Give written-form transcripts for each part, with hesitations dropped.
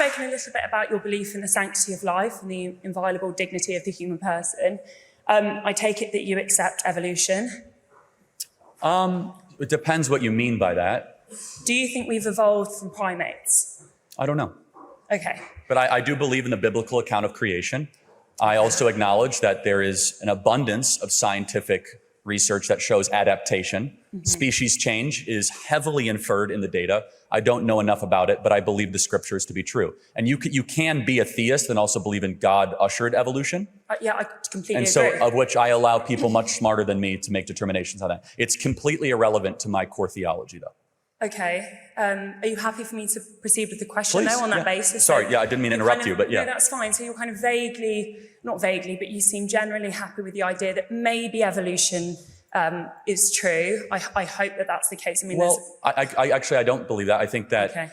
spoken a little bit about your belief in the sanctity of life and the inviolable dignity of the human person. I take it that you accept evolution. It depends what you mean by that. Do you think we've evolved from primates? I don't know. Okay. But I do believe in the biblical account of creation. I also acknowledge that there is an abundance of scientific research that shows adaptation. Species change is heavily inferred in the data. I don't know enough about it, but I believe the scriptures to be true. And you can be a theist and also believe in God-ushered evolution. Yeah, I completely and agree. And so, of which I allow people much smarter than me to make determinations on that. It's completely irrelevant to my core theology, though. Okay. Are you happy for me to proceed with the question, Please, though, on that basis? Sorry, I didn't mean to interrupt you, but yeah. No, that's fine. So you're kind of not vaguely, but you seem generally happy with the idea that maybe evolution is true. I hope that that's the case. I mean, I don't believe that. I think that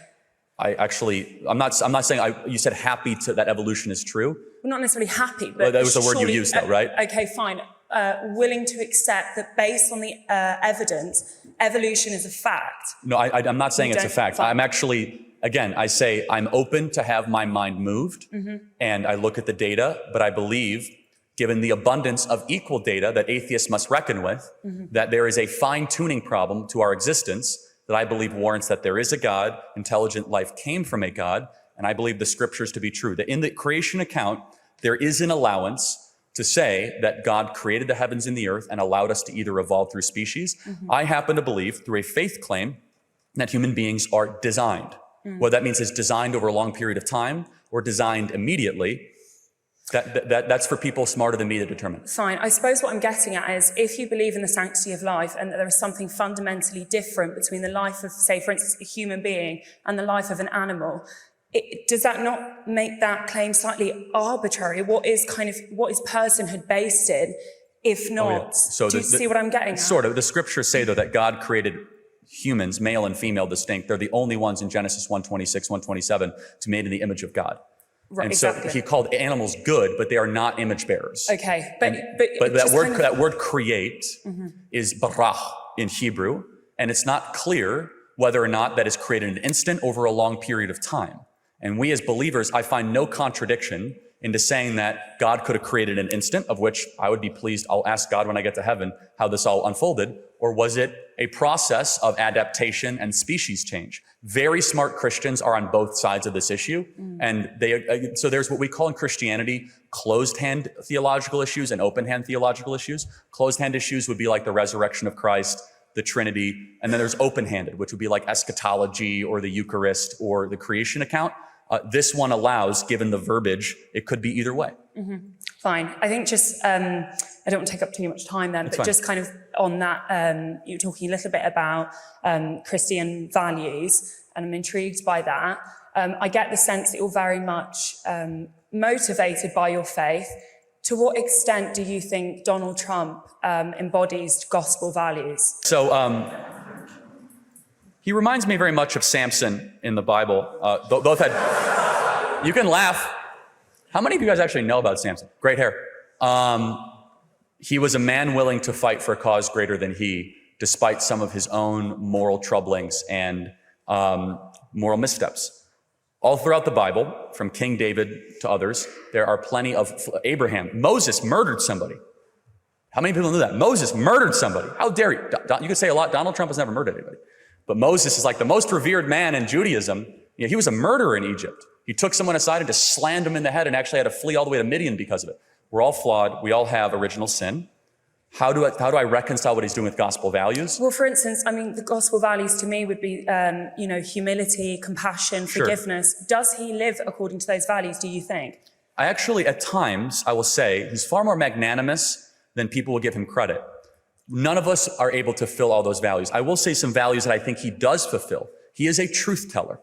I'm not saying you said happy that evolution is true. Well, not necessarily happy, but that was the word you used, though, right? Okay, fine. Willing to accept that based on the evidence, evolution is a fact. No, I'm not saying it's a fact. I'm actually, again, I say I'm open to have my mind moved, and I look at the data, but I believe, given the abundance of equal data that atheists must reckon with, that there is a fine-tuning problem to our existence that I believe warrants that there is a God, intelligent life came from a God, and I believe the scriptures to be true. That in the creation account, there is an allowance to say that God created the heavens and the earth and allowed us to either evolve through species. I happen to believe, through a faith claim, that human beings are designed. What that means is designed over a long period of time or designed immediately. That's for people smarter than me to determine. Fine. I suppose what I'm getting at is if you believe in the sanctity of life and that there is something fundamentally different between the life of, say, for instance, a human being and the life of an animal, does that not make that claim slightly arbitrary? What is personhood based in, if not? Oh, yeah. So do you see what I'm getting at? Sort of. The scriptures say, though, that God created humans, male and female distinct. They're the only ones in Genesis 1:26, 1:27 to made in the image of God. Right, and exactly. So he called animals good, but they are not image bearers. Okay, but that word create is barach in Hebrew, and it's not clear whether or not that is created in an instant over a long period of time. And we as believers, I find no contradiction into saying that God could have created an instant, of which I would be pleased. I'll ask God when I get to heaven how this all unfolded. Or was it a process of adaptation and species change? Very smart Christians are on both sides of this issue. And so there's what we call in Christianity closed-hand theological issues and open-hand theological issues. Closed-hand issues would be like the resurrection of Christ, the Trinity, and then there's open-handed, which would be like eschatology or the Eucharist or the creation account. This one allows, given the verbiage, it could be either way. Fine. I think just, I don't want to take up too much time then, but just kind of on that, you were talking a little bit about Christian values, and I'm intrigued by that. I get the sense that you're very much motivated by your faith. To what extent do you think Donald Trump embodies gospel values? So, he reminds me very much of Samson in the Bible. Both had, you can laugh. How many of you guys actually know about Samson? Great hair. He was a man willing to fight for a cause greater than he, despite some of his own moral troublings and moral missteps. All throughout the Bible, from King David to others, there are plenty of Abraham. Moses murdered somebody. How many people knew that? Moses murdered somebody. How dare you? You could say a lot. Donald Trump has never murdered anybody. But Moses is like the most revered man in Judaism. He was a murderer in Egypt. He took someone aside and just slammed him in the head and actually had to flee all the way to Midian because of it. We're all flawed. We all have original sin. How do I reconcile what he's doing with gospel values? Well, for instance, I mean, the gospel values to me would be, humility, compassion, forgiveness. Does he live according to those values, do you think? I actually, at times, I will say, he's far more magnanimous than people will give him credit. None of us are able to fill all those values. I will say some values that I think he does fulfill. He is a truth teller.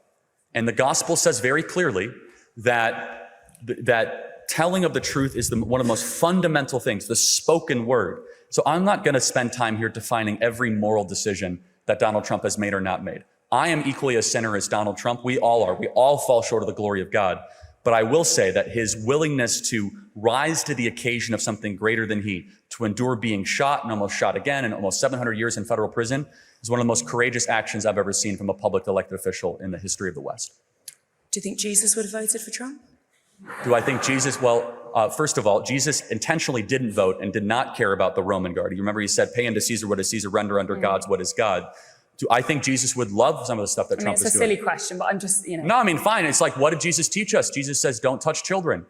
And the gospel says very clearly that telling of the truth is one of the most fundamental things, the spoken word. So I'm not going to spend time here defining every moral decision that Donald Trump has made or not made. I am equally a sinner as Donald Trump. We all are. We all fall short of the glory of God. But I will say that his willingness to rise to the occasion of something greater than he, to endure being shot and almost shot again and almost 700 years in federal prison, is one of the most courageous actions I've ever seen from a public elected official in the history of the West. Do you think Jesus would have voted for Trump? Do I think Jesus, first of all, Jesus intentionally didn't vote and did not care about the Roman guard. You remember he said, pay unto Caesar what is Caesar, render unto God's what is God. Do I think Jesus would love some of the stuff that Trump is doing? It's a silly question, but I'm just, No, I mean, fine. It's like, what did Jesus teach us? Jesus says, don't touch children.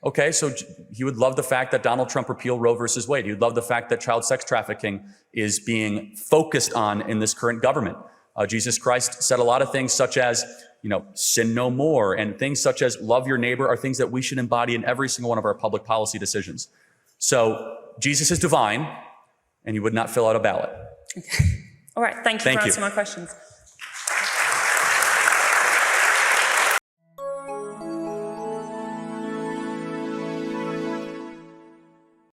Okay, so he would love the fact that Donald Trump repealed Roe versus Wade. He would love the fact that child sex trafficking is being focused on in this current government. Jesus Christ said a lot of things such as, sin no more, and things such as love your neighbor are things that we should embody in every single one of our public policy decisions. So Jesus is divine, and he would not fill out a ballot. Okay. All right, thank you for answering my questions.